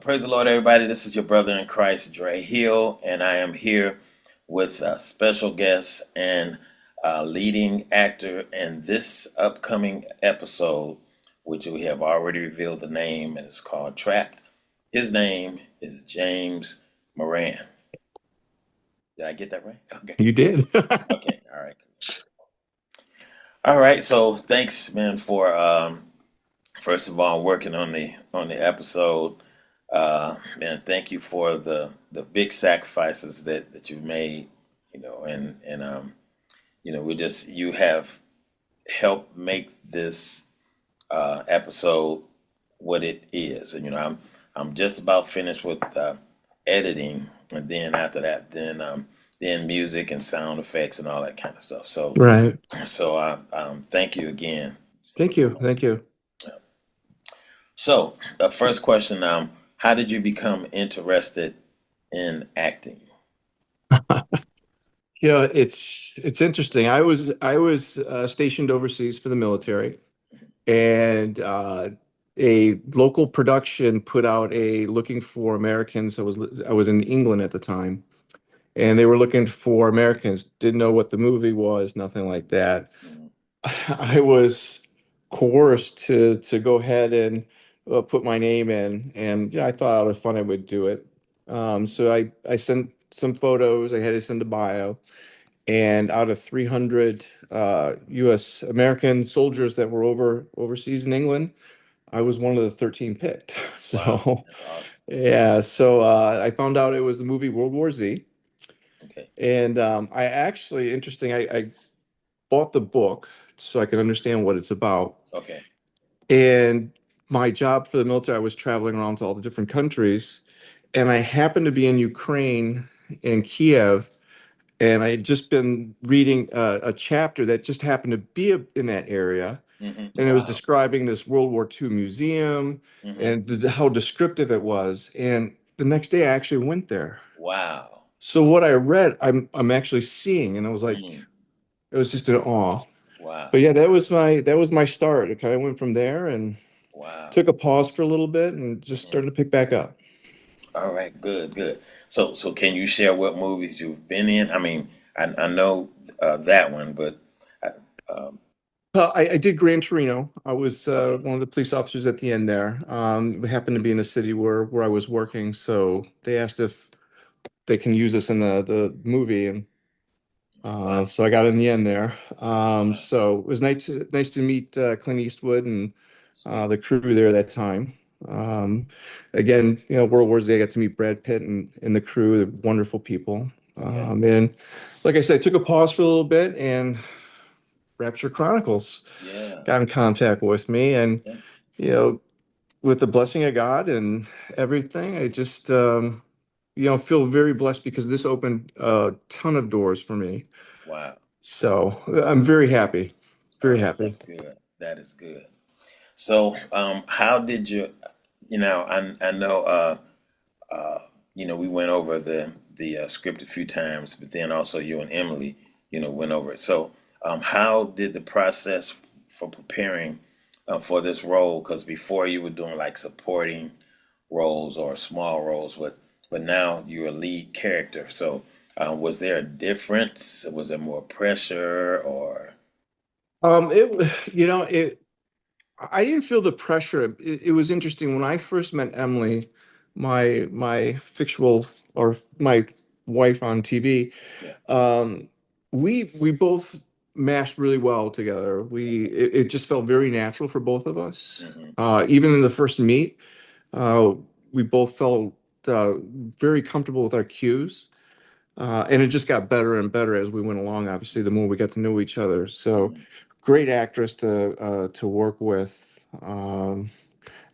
Praise the Lord, everybody. This is your brother in Christ, Dre Hill, and I am here with a special guest and leading actor in this upcoming episode, which we have already revealed the name, and it's called Trapped. His name is James Moran. Did I get that right? Okay. You did. Okay. All right. All right. So thanks, man, for first of all working on the episode. Man, thank you for the big sacrifices that you've made, and we just you have helped make this episode what it is. And I'm just about finished with editing, and then after that, then music and sound effects and all that kind of stuff. So Right. so thank you again. Thank you. Thank you. So the first question, how did you become interested in acting? It's interesting. I was stationed overseas for the military, and a local production put out a looking for Americans. I was in England at the time, and they were looking for Americans. Didn't know what the movie was, nothing like that. Mhm. I was coerced to go ahead and put my name in, and yeah, I thought out of fun I would do it. So I sent some photos. I had to send a bio, and out of 300 U.S. American soldiers that were overseas in England, I was one of the 13 picked. Wow, So that's awesome. yeah, so I found out it was the movie World War Z, Okay, and I actually interesting. I bought the book so I could understand what it's about. okay, And my job for the military, I was traveling around to all the different countries, and I happened to be in Ukraine in Kiev, and I had just been reading a chapter that just happened to be in that area, and it was wow, describing this World War II museum hmm and how descriptive it was. And the next day, I actually went there. wow, So what I read, I'm actually seeing, and I was like, mm, it was just in awe. wow, But yeah, that was my start. It kind of went from there and wow. took a pause for a little bit and just hmm started to pick back up. All right, good, good. So can you share what movies you've been in? I mean, I know that one, but I, um, I did Gran Torino. I was okay, one of the police officers at the end there. We happened to be in the city where I was working, so they asked if they can use us in the movie, and wow, so I got in the end there. wow, So it was nice to meet Clint Eastwood and sweet, the crew there at that time. Um, Again, World War Z, I got to meet Brad Pitt and the crew, the wonderful people. okay, And like I said, I took a pause for a little bit, and Rapture Chronicles yeah, got in contact with me, and yeah, you know, with the blessing of God and everything, I just feel very blessed because this opened a ton of doors for me. wow. So I'm very happy, All very right, happy. that's good. That is good. So, how did you, I know, we went over the script a few times, but then also you and Emily, went over it. So, how did the process for preparing for this role? Because before you were doing like supporting roles or small roles, but now you're a lead character. So, was there a difference? Was there more pressure or? It I didn't feel the pressure. It was interesting when I first met Emily, my fictional or my wife on TV. Yeah. We both mashed really well together. Okay. It just felt very natural for both of us. hmm Even in the first meet, uh, we both felt uh, very comfortable with our cues. And it just got better and better as we went along. Obviously, the more we got to know each other. So, hmm great actress to work with.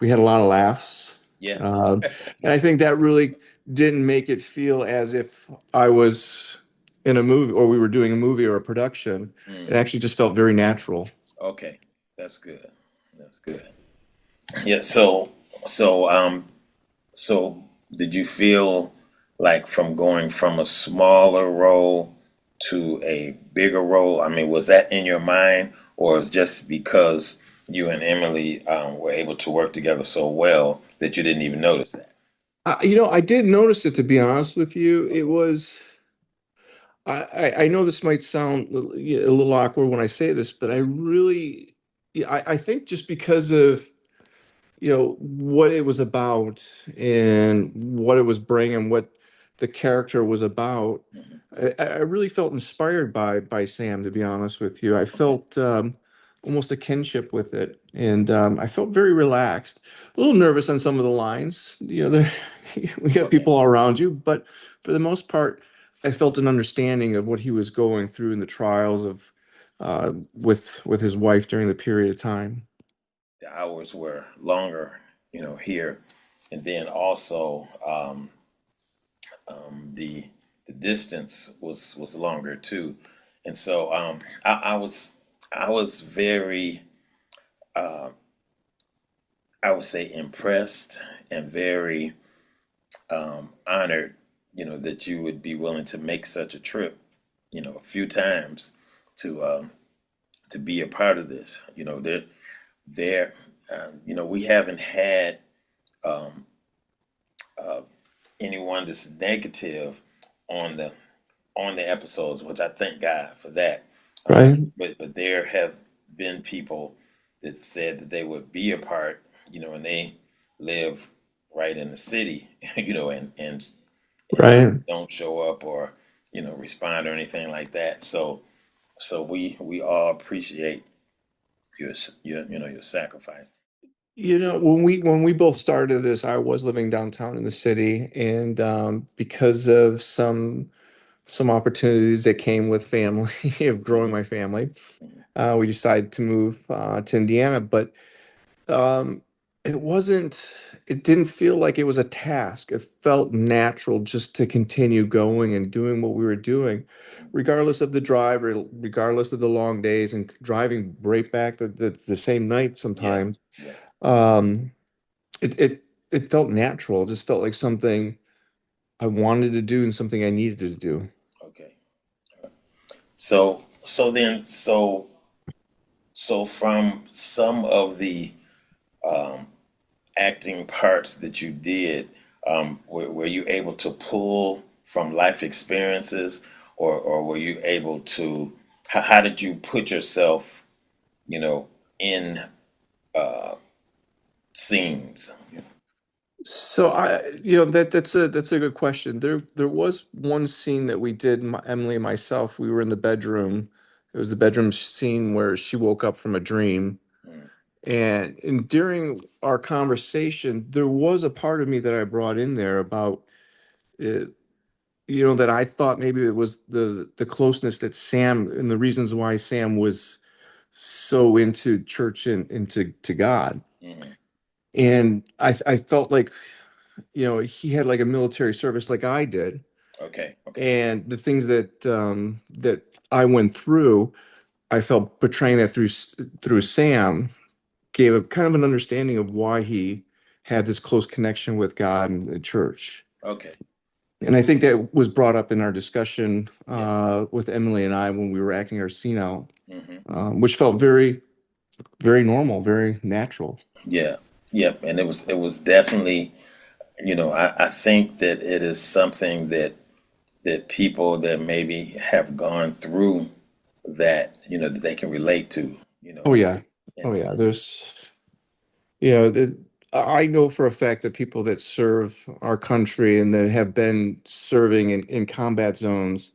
We had a lot of laughs, Yeah. uh, and I think that really didn't make it feel as if I was in a movie or we were doing a movie or a production. It hmm actually just felt very natural. Okay. That's good. That's good. Yeah. So did you feel like from going from a smaller role to a bigger role? I mean, was that in your mind, or is just because you and Emily were able to work together so well that you didn't even notice that? I did notice it, to be honest with you. It Okay. was, I know this might sound a little awkward when I say this, but I really, yeah, I think just because of, what it was about and what it was bringing, what the character was about. Mhm. I really felt inspired by Sam, to be honest with you. I Okay. felt almost a kinship with it, and I felt very relaxed. A little nervous on some of the lines. We have Okay. people all around you, but for the most part, I felt an understanding of what he was going through in the trials of with his wife during the period of time. The hours were longer, here, and then also the distance was longer too, and so I was very uh, I would say impressed and very honored, that you would be willing to make such a trip, a few times to be a part of this. There, we haven't had um, uh, anyone that's negative on the episodes, which I thank God for that. Right, But there have been people that said that they would be a part, and they live right in the city, and right. don't show up or respond or anything like that. So we all appreciate your sacrifice. When we both started this, I was living downtown in the city, and because of some opportunities that came with family of growing Hmm. my family, Hmm. we decided to move to Indiana. But um, it wasn't. It didn't feel like it was a task. It felt natural just to continue going and doing what we were doing, regardless of the drive, or regardless of the long days, and driving right back the same night Yeah, sometimes. yeah. Um, it felt natural. It just felt like something I wanted to do and something I needed to do. Okay. So from some of the um, acting parts that you did, were you able to pull from life experiences, or were you able to? How did you put yourself, in uh, scenes? So that's a good question. There was one scene that we did, Emily and myself. We were in the bedroom. It was the bedroom scene where she woke up from a dream, Mm. and during our conversation, there was a part of me that I brought in there about it, that I thought maybe it was the closeness that Sam and the reasons why Sam was so into church and into God. Hmm. And I felt like, he had like a military service like I did. Okay, okay, And the things that I went through, I felt portraying that through Sam gave a kind of an understanding of why he had this close connection with God and the church. okay. And I think that was brought up in our discussion Yeah. with Emily and I when we were acting our scene out, Hmm. which felt very, very normal, very natural. Yeah. Yep. And it was definitely, I think that it is something that people that maybe have gone through that, that they can relate to, Oh yeah. Oh and yeah. I know for a fact that people that serve our country and that have been serving in combat zones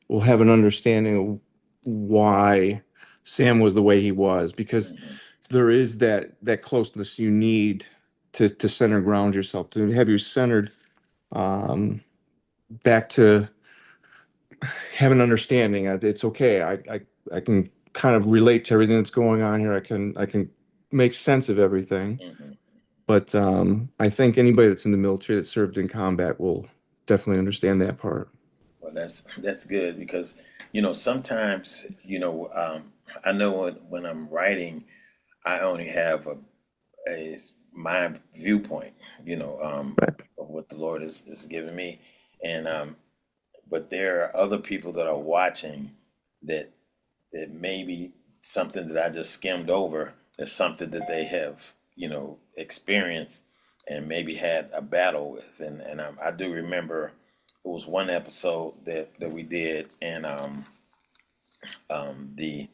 will have an understanding of why Sam was the way he was, because mhm, there is that closeness you need to center ground yourself, to have you centered, um, back to have an understanding. It's okay. I can kind of relate to everything that's going on here. I can make sense of everything. mhm. But I think anybody that's in the military that served in combat will definitely understand that part. Well, that's good because sometimes I know when I'm writing, I only have my viewpoint, Right. of what the Lord is giving me, and but there are other people that are watching that maybe something that I just skimmed over is something that they have experienced, and maybe had a battle with. And I do remember it was one episode that we did, and the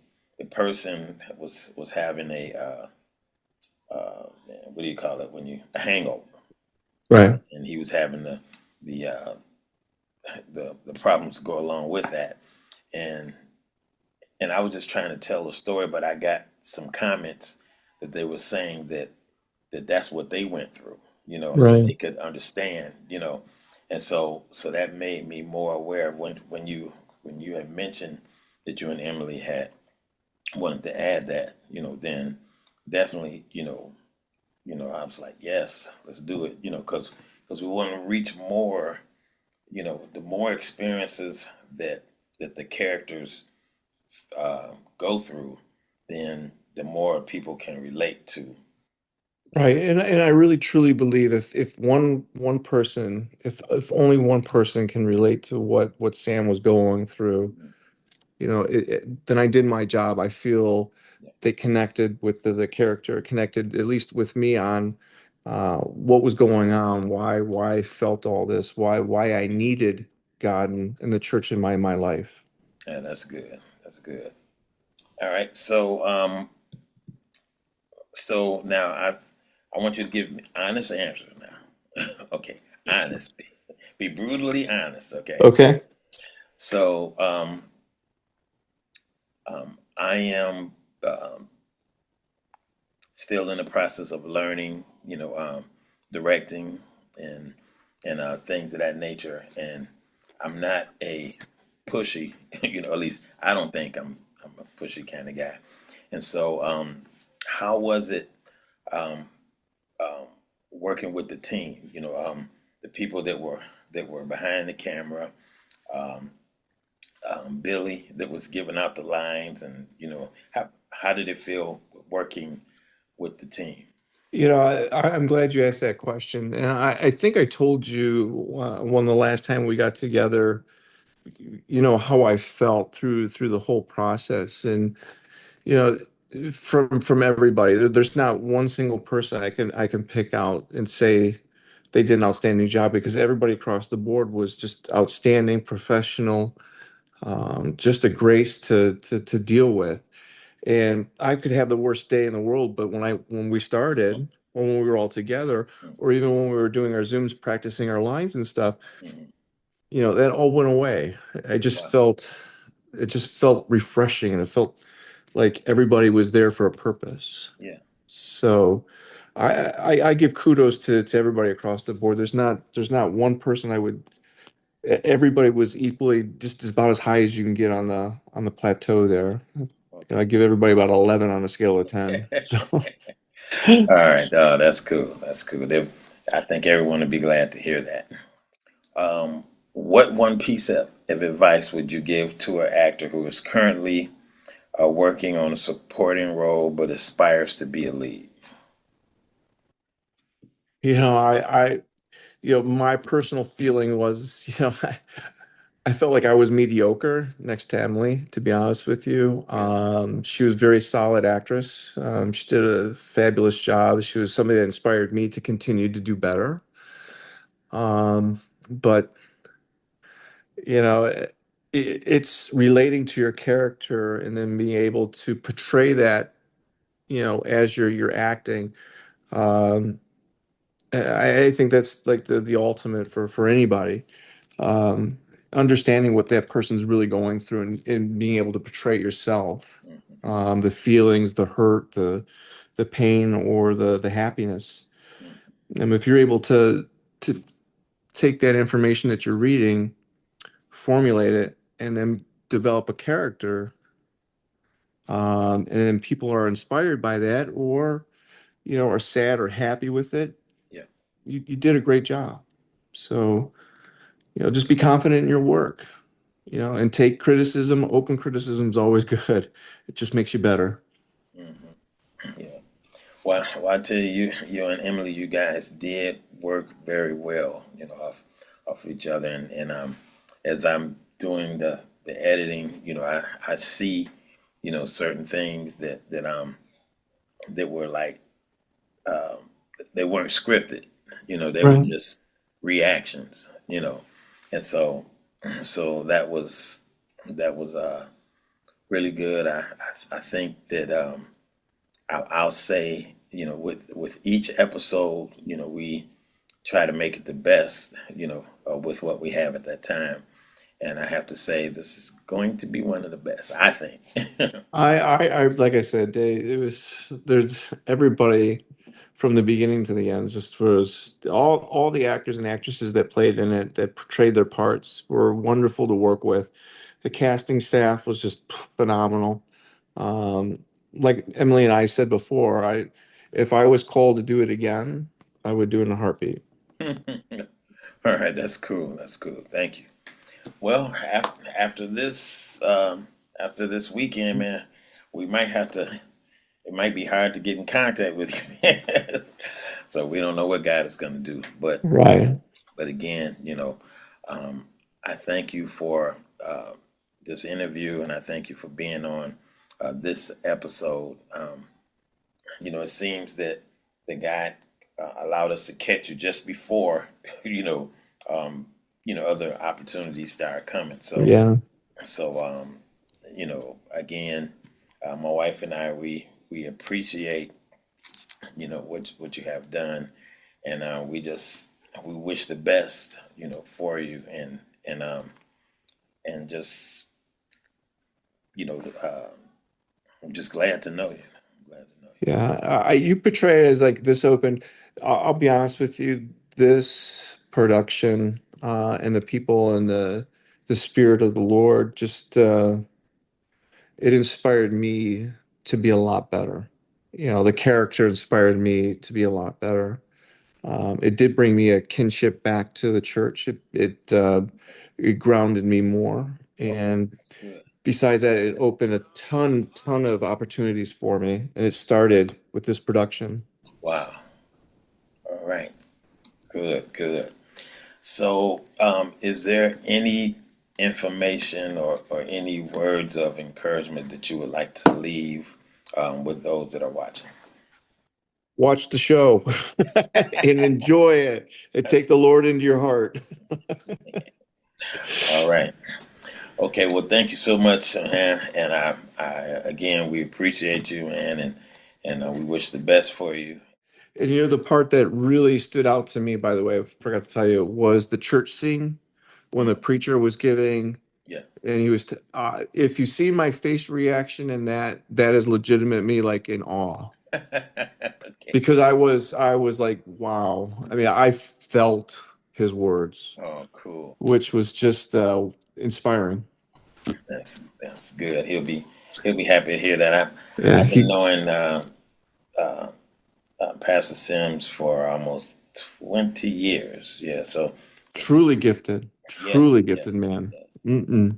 person was having what do you call it when you a hangover, Right. and he was having the uh, the problems go along with that, and I was just trying to tell a story, but I got some comments that they were saying that's what they went through, so Right. they could understand, and so that made me more aware of when you had mentioned that you and Emily had wanted to add that, then definitely, I was like, yes, let's do it, because we want to reach more, the more experiences that the characters go through, then the more people can relate to. Right. And I really truly believe if one person, if only one person can relate to what Sam was going through, Mhm. then I did my job. I feel Yeah, they connected with the character, connected at least with me on what was going on, why I felt all this, why I needed God and the church in my life. yeah, that's good. That's good. All right, so now I want you to give me honest answers now. Okay, honest. Be brutally honest. Okay. Okay. So I am um, still in the process of learning, directing and things of that nature. And I'm not a pushy, at least I don't think I'm a pushy kind of guy. And so, how was it um, um, working with the team? The people that were behind the camera, um, Billy that was giving out the lines, and how did it feel working with the team? I'm glad you asked that question. And I think I told you one the last time we got together, how I felt through the whole process. And, you know, from everybody, there's not one single person I can pick out and say they did an outstanding job because everybody across the board was just outstanding, professional, just a grace to deal with. And I could have the worst day in the world, but when we started, or when we were all together, or even when we were doing our Zooms, practicing our lines and stuff, Mm-hmm. that all went away. I just Wow. felt it just felt refreshing, and it felt like everybody was there for a purpose. Yeah. So I give kudos to everybody across the board. There's not one person I would. Everybody was equally just about as high as you can get on the plateau there. I Okay. give everybody about 11 on a scale of 10. So All right. Oh, that's cool. That's cool. I think everyone would be glad to hear that. What one piece of advice would you give to an actor who is currently working on a supporting role but aspires to be a lead? my personal feeling was, I felt like I was mediocre next to Emily, to be honest with you. Yeah. She was a very solid actress. She did a fabulous job. She was somebody that inspired me to continue to do better. But it's relating to your character and then being able to portray that, as you're acting. Um, I think that's like the ultimate for anybody. Um, Understanding what that person's really going through and being able to portray yourself, Mm-hmm. the feelings, the hurt, the pain, or the happiness. And if you're able to take that information that you're reading, formulate it, and then develop a character, and then people are inspired by that, or are sad or happy with it, Yeah. you did a great job. So, just be confident in your work, and take criticism. Open criticism is always good. It just makes you better. Mm-hmm. Yeah. Well, I tell you, you and Emily, you guys did work very well, off each other, and as I'm doing the editing, I see, certain things that were like um, they weren't scripted, They were Right. just reactions, and so that was really good. I think that I'll say, with each episode, we try to make it the best, with what we have at that time. And I have to say, this is going to be one of the best, I think. Like I said, there's everybody from the beginning to the end. Just was all the actors and actresses that played in it, that portrayed their parts, were wonderful to work with. The casting staff was just phenomenal. Um, like Emily and I said before, if I was called to do it again, I would do it in a heartbeat. All right, that's cool. That's cool. Thank you. Well, after this weekend, man, we might have to. It might be hard to get in contact with you, so we don't know what God is going to do. Right. But again, um, I thank you for this interview, and I thank you for being on this episode. It seems that the God allowed us to catch you just before, um, other opportunities start coming. Yeah. So, again, my wife and I, we appreciate, what you have done, and we wish the best, for you, and just, you know, uh, I'm just glad to know you. I'm glad to know Yeah, you portray it as like this open. I'll be honest with you, this production and the people and the spirit of the Lord just it inspired me to be a lot better. The character inspired me to be a lot better. It did bring me a kinship back to the church. It grounded me more, you. Okay, and that's good. besides that, it opened a ton of opportunities for me, and it started with this production. Wow. All right. Good, good. So, is there any information or any words of encouragement that you would like to leave with those that are watching? Watch the show and enjoy it and take the Lord into your heart. All right. Okay. Well, thank you so much, man. And again, we appreciate you, man, and we wish the best for you. And the part that really stood out to me, by the way, I forgot to tell you, was the church scene when the Mm, preacher was giving, yeah. and if you see my face reaction in that is legitimate me like in awe. Okay. Because I was like, wow. I mean, I felt his words, Oh, cool. which was just inspiring. That's good. He'll be happy to hear that. Yeah, I've been he knowing uh, Pastor Sims for almost 20 years. Yeah. So yeah, truly yeah, gifted man. yes, Mm-mm.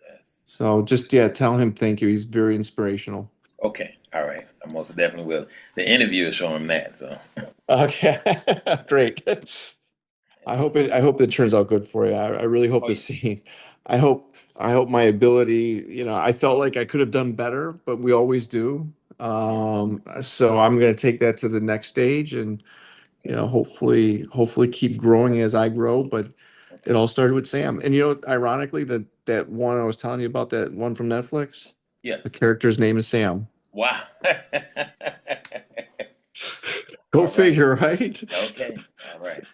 yes. So just, yeah, tell him thank you. He's very inspirational. Okay. All right. I most definitely will. The interview is showing that. So, Okay, great. I hope it turns out good for you. I really hope oh the yeah, scene. I hope my ability, I felt like I could have done better, but we always do. yeah. So I'm going to take that to the next stage and, Okay. hopefully keep growing as I grow. But it Okay. all started with Sam. And ironically, that one I was telling you about, that one from Netflix, Yeah. the character's name is Sam. Wow. Go All right. figure, right? Okay. All right.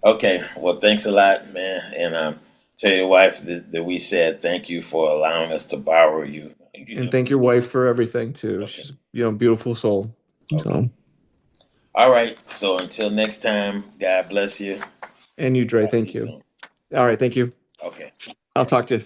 Okay. Well, thanks a lot, man. And tell your wife that we said thank you for allowing us to borrow you. And thank your wife for everything too. Okay. She's, beautiful soul. Okay. So, All right. So until next time, God bless you. and you, Dre, Talk to thank you you. soon. All right, thank you. Okay. I'll talk to you.